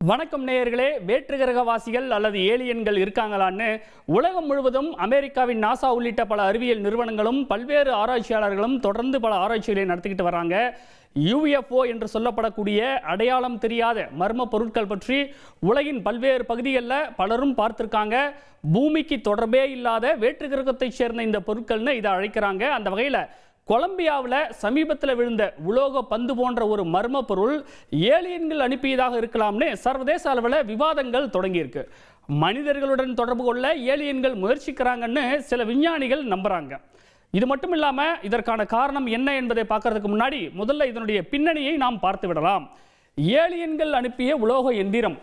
வணக்கம் நேயர்களே. வேற்று கிரகவாசிகள் அல்லது ஏலியன்கள் இருக்காங்களான்னு உலகம் முழுவதும் அமெரிக்காவின் நாசா உள்ளிட்ட பல அறிவியல் நிறுவனங்களும் பல்வேறு ஆராய்ச்சியாளர்களும் தொடர்ந்து பல ஆராய்ச்சிகளை நடத்திக்கிட்டு வராங்க. UFO என்று சொல்லப்படக்கூடிய அடையாளம் தெரியாத மர்ம பொருட்கள் பற்றி உலகின் பல்வேறு பகுதிகளில் பலரும் பார்த்துருக்காங்க. பூமிக்கு தொடர்பே இல்லாத வேற்று கிரகத்தைச் சேர்ந்த இந்த பொருட்கள்னு இதை அழைக்கிறாங்க. அந்த வகையில் கொலம்பியாவில் சமீபத்தில் விழுந்த உலோக பந்து போன்ற ஒரு மர்ம பொருள் ஏலியன்கள் அனுப்பியதாக இருக்கலாம்னு சர்வதேச அளவில் விவாதங்கள் தொடங்கியிருக்கு. மனிதர்களுடன் தொடர்பு கொள்ள ஏலியன்கள் முயற்சிக்கிறாங்கன்னு சில விஞ்ஞானிகள் நம்புறாங்க. இது மட்டும் இல்லாமல் இதற்கான காரணம் என்ன என்பதை பார்க்கறதுக்கு முன்னாடி முதல்ல இதனுடைய பின்னணியை நாம் பார்த்து விடலாம். ஏலியன்கள் அனுப்பிய உலோக எந்திரம்,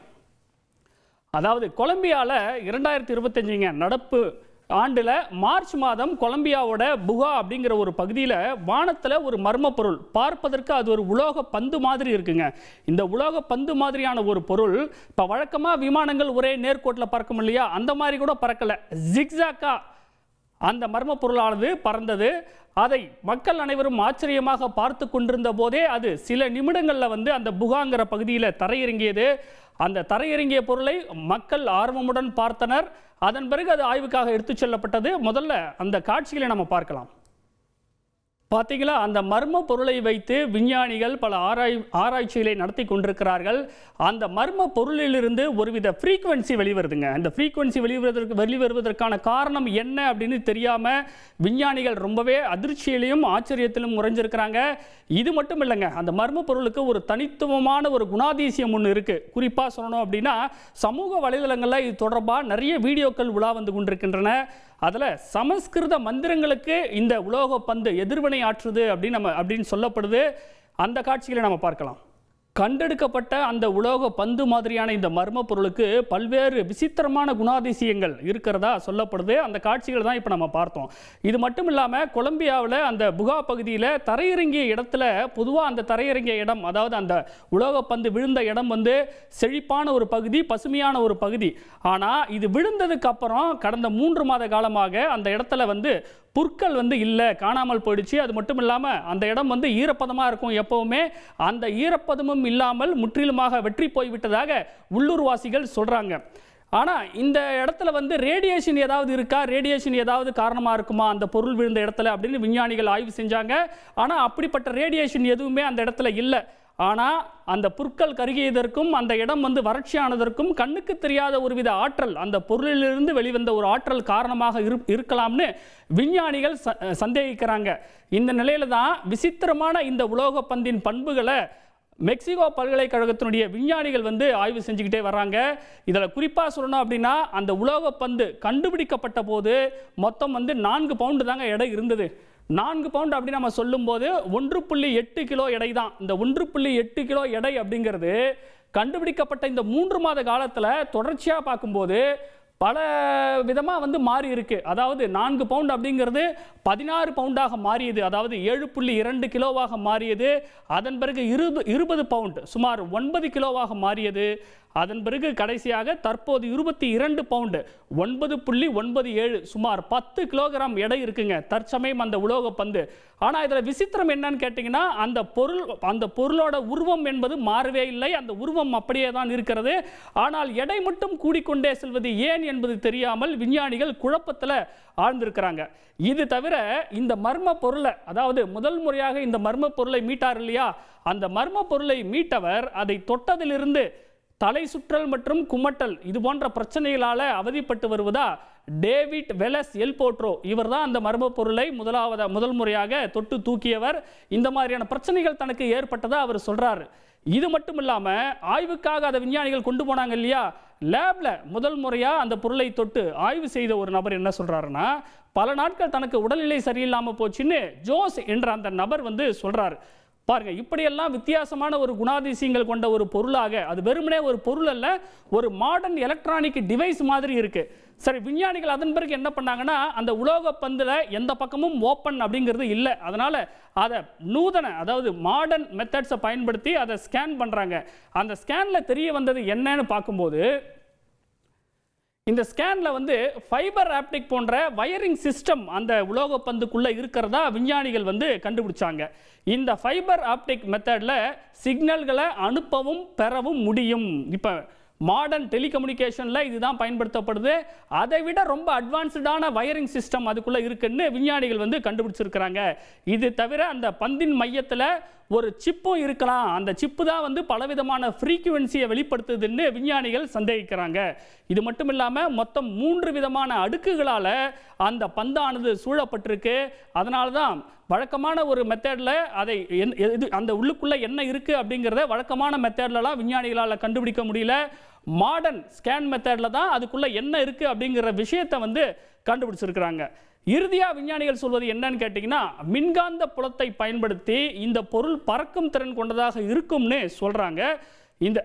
அதாவது கொலம்பியாவில் 2025 நடப்பு ஆண்டில் மார்ச் மாதம் கொலம்பியாவோட புகா அப்படிங்கிற ஒரு பகுதியில் வானத்தில் ஒரு மர்ம பொருள், பார்ப்பதற்கு அது ஒரு உலோக பந்து மாதிரி இருக்குங்க. இந்த உலோக பந்து மாதிரியான ஒரு பொருள் இப்போ வழக்கமாக விமானங்கள் ஒரே நேர்கோட்டில் பறக்கும் இல்லையா, அந்த மாதிரி கூட பறக்கலை, ஜிக்ஸாக்கா அந்த மர்ம பொருளானது பறந்தது. அதை மக்கள் அனைவரும் ஆச்சரியமாக பார்த்து கொண்டிருந்த போதே அது சில நிமிடங்களில் அந்த புகாங்கிற பகுதியில் தரையிறங்கியது. அந்த தரையிறங்கிய பொருளை மக்கள் ஆர்வமுடன் பார்த்தனர். அதன் பிறகு அது ஆய்வுக்காக எடுத்துச் செல்லப்பட்டது. முதல்ல அந்த காட்சிகளை நம்ம பார்க்கலாம். பார்த்தீங்களா, அந்த மர்ம பொருளை வைத்து விஞ்ஞானிகள் பல ஆராய்ச்சிகளை நடத்தி கொண்டிருக்கிறார்கள். அந்த மர்ம பொருளிலிருந்து ஒருவித ஃப்ரீக்வன்சி வெளிவருதுங்க. அந்த ஃப்ரீக்வன்சி வெளிவருவதற்கான காரணம் என்ன அப்படின்னு தெரியாமல் விஞ்ஞானிகள் ரொம்பவே அதிர்ச்சியிலையும் ஆச்சரியத்திலும் உறைஞ்சிருக்கிறாங்க. இது மட்டும் இல்லைங்க, அந்த மர்ம பொருளுக்கு ஒரு தனித்துவமான ஒரு குணாதிசயம் ஒன்று இருக்குது. குறிப்பாக சொல்லணும் அப்படின்னா, சமூக வலைதளங்களில் இது தொடர்பாக நிறைய வீடியோக்கள் உலா வந்து கொண்டிருக்கின்றன. அதில் சமஸ்கிருத மந்திரங்களுக்கு இந்த உலோக பந்து எதிர்வினை ஆற்றுது அப்படின்னு சொல்லப்படுது. அந்த காட்சிகளை நம்ம பார்க்கலாம். கண்டெடுக்கப்பட்ட அந்த உலோக பந்து மாதிரியான இந்த மர்ம பொருளுக்கு பல்வேறு விசித்திரமான குணாதிசயங்கள் இருக்கிறதா சொல்லப்படுது. அந்த காட்சிகள் தான் இப்போ நம்ம பார்த்தோம். இது மட்டும் இல்லாமல் கொலம்பியாவில் அந்த புகா பகுதியில் தரையிறங்கிய இடத்துல, பொதுவாக அந்த தரையிறங்கிய இடம், அதாவது அந்த உலோக பந்து விழுந்த இடம் செழிப்பான ஒரு பகுதி, பசுமையான ஒரு பகுதி. ஆனால் இது விழுந்ததுக்கு அப்புறம் கடந்த 3 மாத காலமாக அந்த இடத்துல புற்கள் இல்லை, காணாமல் போயிடுச்சு. அது மட்டும் இல்லாமல் அந்த இடம் ஈரப்பதமாக இருக்கும் எப்பவுமே. அந்த ஈரப்பதமும் இல்லாமல் முற்றிலுமாக வெற்றி போய்விட்டதாக உள்ளூர்வாசிகள் சொல்கிறாங்க. ஆனால் இந்த இடத்துல ரேடியேஷன் ஏதாவது இருக்கா, ரேடியேஷன் ஏதாவது காரணமாக இருக்குமா அந்த பொருள் விழுந்த இடத்துல அப்படின்னு விஞ்ஞானிகள் ஆய்வு செஞ்சாங்க. ஆனால் அப்படிப்பட்ட ரேடியேஷன் எதுவுமே அந்த இடத்துல இல்லை. ஆனால் அந்த புற்கள் கருகியதற்கும் அந்த இடம் வறட்சியானதற்கும் கண்ணுக்கு தெரியாத ஒருவித ஆற்றல், அந்த பொருளிலிருந்து வெளிவந்த ஒரு ஆற்றல் காரணமாக இருக்கலாம்னு விஞ்ஞானிகள் சந்தேகிக்கிறாங்க. இந்த நிலையில தான் விசித்திரமான இந்த உலோக பந்தின் பண்புகளை மெக்சிகோ பல்கலைக்கழகத்தினுடைய விஞ்ஞானிகள் ஆய்வு செஞ்சுக்கிட்டே வர்றாங்க. இதில் குறிப்பாக சொல்லணும் அப்படின்னா, அந்த உலோக பந்து கண்டுபிடிக்கப்பட்ட போது மொத்தம் 4 பவுண்டு தாங்க எடை இருந்தது. 4 பவுண்ட் அப்படி நம்ம சொல்லும்போது 1.8 கிலோ எடை தான். இந்த 1.8 கிலோ எடை அப்படிங்கிறது கண்டுபிடிக்கப்பட்ட இந்த 3 மாத காலத்தில் தொடர்ச்சியாக பார்க்கும்போது பல விதமாக மாறி இருக்கு. அதாவது 4 பவுண்ட் அப்படிங்கிறது 16 பவுண்டாக மாறியது, அதாவது 7.2 கிலோவாக மாறியது. அதன் பிறகு 20 பவுண்ட் சுமார் 9 கிலோவாக மாறியது. அதன் பிறகு கடைசியாக தற்போது 22 பவுண்டு 9.97 சுமார் 10 கிலோகிராம் எடை இருக்குங்க தற்சமயம் அந்த உலோக பந்து. ஆனால் இதில் விசித்திரம் என்னன்னு கேட்டிங்கன்னா, அந்த பொருளோட உருவம் என்பது மாறவே இல்லை. அந்த உருவம் அப்படியே தான் இருக்கிறது. ஆனால் எடை மட்டும் கூடிக்கொண்டே செல்வது ஏன் என்பது தெரியாமல் விஞ்ஞானிகள் குழப்பத்தில் ஆழ்ந்திருக்கிறாங்க. இது தவிர இந்த மர்ம பொருளை, அதாவது முதல் முறையாக இந்த மர்ம பொருளை மீட்டார் இல்லையா, அந்த மர்ம பொருளை மீட்டவர் அதை தொட்டதிலிருந்து தலை சுற்றல் மற்றும் குமட்டல் இது போன்ற பிரச்சனைகளால் அவதிப்பட்டு வருவதா டேவிட் வெலஸ் எல் போட்ரோ, இவர் தான் அந்த மர்ம பொருளை முதல் முறையாக தொட்டு தூக்கியவர். இந்த மாதிரியான பிரச்சனைகள் தனக்கு ஏற்பட்டதா அவர் சொல்றாரு. இது மட்டும் இல்லாமல் ஆய்வுக்காக அதை விஞ்ஞானிகள் கொண்டு போனாங்க இல்லையா, லேப்ல முதல் முறையாக அந்த பொருளை தொட்டு ஆய்வு செய்த ஒரு நபர் என்ன சொல்றாருன்னா, பல நாட்கள் தனக்கு உடல்நிலை சரியில்லாமல் போச்சுன்னு ஜோஸ் என்ற அந்த நபர் சொல்றாரு. பாருங்க, இப்படியெல்லாம் வித்தியாசமான ஒரு குணாதிசயங்கள் கொண்ட ஒரு பொருளாக, அது வெறுமனே ஒரு பொருள் அல்ல, ஒரு மாடர்ன் எலக்ட்ரானிக் டிவைஸ் மாதிரி இருக்கு. சரி, விஞ்ஞானிகள் அதன் பிறகு என்ன பண்ணாங்கன்னா, அந்த உலோக பந்துல எந்த பக்கமும் ஓப்பன் அப்படிங்கிறது இல்லை. அதனால அதை நூதன, அதாவது மாடர்ன் மெத்தட்ஸை பயன்படுத்தி அதை ஸ்கேன் பண்றாங்க. அந்த ஸ்கேன்ல தெரிய வந்தது என்னன்னு பார்க்கும்போது, இந்த ஸ்கேன்ல வந்து ஃபைபர் ஆப்டிக் போன்ற வயரிங் சிஸ்டம் அந்த உலோக பந்துக்குள்ள இருக்கிறதா விஞ்ஞானிகள் வந்து கண்டுபிடிச்சாங்க. இந்த ஃபைபர் ஆப்டிக் மெத்தட்ல சிக்னல்களை அனுப்பவும் பெறவும் முடியும். இப்போ மாடர்ன் டெலிகம்யூனிகேஷனில் இதுதான் பயன்படுத்தப்படுது. அதை விட ரொம்ப அட்வான்ஸ்டான வயரிங் சிஸ்டம் அதுக்குள்ளே இருக்குன்னு விஞ்ஞானிகள் வந்து கண்டுபிடிச்சிருக்கிறாங்க. இது தவிர அந்த பந்தின் மையத்தில் ஒரு சிப்பும் இருக்கலாம். அந்த சிப்பு தான் வந்து பலவிதமான ஃப்ரீக்குவென்சியை வெளிப்படுத்துதுன்னு விஞ்ஞானிகள் சந்தேகிக்கிறாங்க. இது மட்டும் இல்லாமல் மொத்தம் 3 விதமான அடுக்குகளால் அந்த பந்தானது சூழப்பட்டிருக்கு. அதனால தான் வழக்கமான ஒரு மெத்தடில் அதை அந்த உள்ளுக்குள்ளே என்ன இருக்குது அப்படிங்கிறத வழக்கமான மெத்தட்லலாம் விஞ்ஞானிகளால் கண்டுபிடிக்க முடியல. மாடர்ன் ஸ்கேன் மெத்தடில் தான் அதுக்குள்ளே என்ன இருக்குது அப்படிங்கிற விஷயத்தை வந்து கண்டுபிடிச்சிருக்கிறாங்க. இறுதியாக விஞ்ஞானிகள் சொல்வது என்னன்னு கேட்டிங்கன்னா, மின்காந்த புலத்தை பயன்படுத்தி இந்த பொருள் பறக்கும் திறன் கொண்டதாக இருக்கும்னு சொல்கிறாங்க.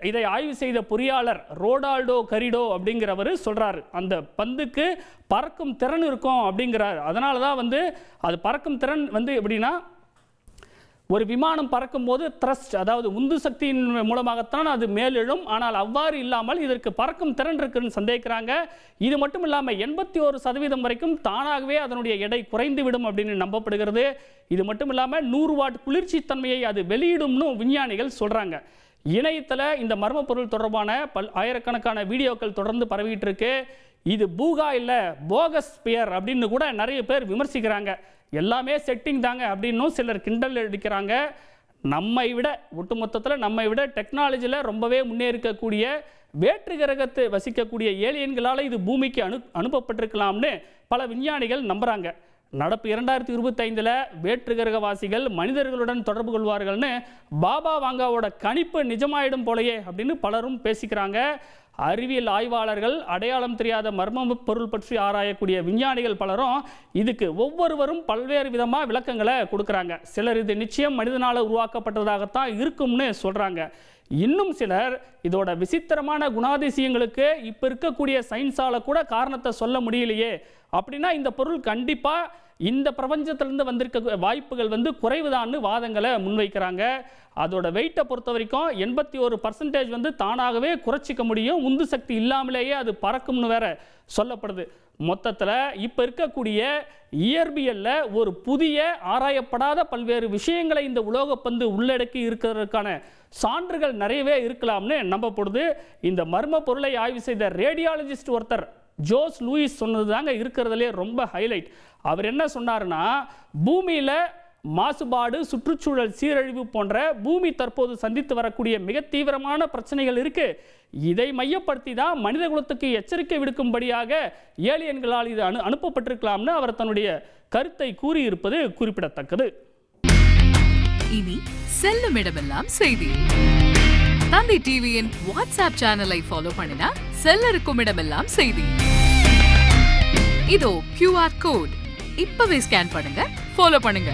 இதை ஆய்வு செய்த பொறியாளர் ரோடால்டோ கரிடோ அப்படிங்கிறவர் சொல்கிறாரு, அந்த பந்துக்கு பறக்கும் திறன் இருக்கும் அப்படிங்கிறார். அதனால தான் வந்து அது பறக்கும் திறன் வந்து எப்படின்னா, ஒரு விமானம் பறக்கும் போது த்ரஸ்ட், அதாவது உந்து சக்தியின் மூலமாகத்தான் அது மேலெழும். ஆனால் அவ்வாறு இல்லாமல் இதற்கு பறக்கும் திறன் இருக்குன்னு சந்தேகிக்கிறாங்க. இது மட்டும் இல்லாமல் 81% வரைக்கும் தானாகவே அதனுடைய எடை குறைந்துவிடும் அப்படின்னு நம்பப்படுகிறது. இது மட்டும் இல்லாமல் 100 வாட் குளிர்ச்சி தன்மையை அது வெளியிடும்னு விஞ்ஞானிகள் சொல்கிறாங்க. இணையத்தில் இந்த மர்ம பொருள் தொடர்பான ஆயிரக்கணக்கான வீடியோக்கள் தொடர்ந்து பரவிட்டு இருக்கு. இது பூகா இல்லை போகஸ் ஸ்பியர் அப்படின்னு கூட நிறைய பேர் விமர்சிக்கிறாங்க. எல்லாமே செட்டிங் தாங்க அப்படின்னும் சிலர் கிண்டல் அடிக்கிறாங்க. நம்மை விட ஒட்டுமொத்தத்தில் நம்மை விட டெக்னாலஜியில் ரொம்பவே முன்னேறிக்கக்கூடிய வேற்று கிரகத்தை வசிக்கக்கூடிய ஏலியன்களால் இது பூமிக்கு அனுப்பப்பட்டிருக்கலாம்னு பல விஞ்ஞானிகள் நம்புகிறாங்க. நடப்பு 2025 வேற்று கிரகவாசிகள் மனிதர்களுடன் தொடர்பு கொள்வார்கள்னு பாபா வாங்காவோட கணிப்பு நிஜமாயிடும் போலையே அப்படின்னு பலரும் பேசிக்கிறாங்க. அறிவியல் ஆய்வாளர்கள், அடையாளம் தெரியாத மர்ம பொருள் பற்றி ஆராயக்கூடிய விஞ்ஞானிகள் பலரும் இதுக்கு ஒவ்வொருவரும் பல்வேறு விதமாக விளக்கங்களை கொடுக்குறாங்க. சிலர் இது நிச்சயம் மனிதனால் உருவாக்கப்பட்டதாகத்தான் இருக்கும்னு சொல்கிறாங்க. இன்னும் சிலர் இதோட விசித்திரமான குணாதிசயங்களுக்கு இப்போ இருக்கக்கூடிய சயின்ஸால் கூட காரணத்தை சொல்ல முடியலையே, அப்படின்னா இந்த பொருள் கண்டிப்பாக இந்த பிரபஞ்சத்திலிருந்து வந்திருக்க வாய்ப்புகள் வந்து குறைவுதான்னு வாதங்களை முன்வைக்கிறாங்க. அதோட வெயிட்டை பொறுத்த வரைக்கும் 81% வந்து தானாகவே குறைச்சிக்க முடியும். உந்து சக்தி இல்லாமலேயே அது பறக்கும்னு வேற சொல்லப்படுது. மொத்தத்தில் இப்போ இருக்கக்கூடிய இயற்பியலில் ஒரு புதிய ஆராயப்படாத பல்வேறு விஷயங்களை இந்த உலோகப்பந்து உள்ளடக்கி இருக்கிறதுக்கான சான்றுகள் நிறையவே இருக்கலாம்னு நம்பப்படுது. இந்த மர்ம பொருளை ஆய்வு செய்த ரேடியாலஜிஸ்ட் ஒருத்தர் ஜோஸ் லூயிஸ் சொன்னது தாங்க இருக்கிறதுலே ரொம்ப ஹைலைட். அவர் என்ன சொன்னார்னா, பூமியில் மாசுபாடு, சுற்றுச்சூழல் சீரழிவு போன்ற பூமி தற்போது சந்தித்து வரக்கூடிய மிக தீவிரமான பிரச்சனைகள் இருக்கு. இதை மையப்படுத்தி தான் மனித குலத்துக்கு எச்சரிக்கை விடுக்கும்படியாக ஏலியன்களால் இது அனுப்பப்பட்டிருக்கலாம்னு அவர் தன்னுடைய கருத்தை கூறியிருப்பது குறிப்பிடத்தக்கது. இனி செல்லும் இடமெல்லாம் செய்தி. தந்தி டிவியின் வாட்ஸ்அப் சேனலை ஃபாலோ பண்ணினா செல்ல இருக்கும் இடமெல்லாம் செய்தி. இதோ QR கோட், இப்பவே ஸ்கேன் பண்ணுங்க, ஃபாலோ பண்ணுங்க.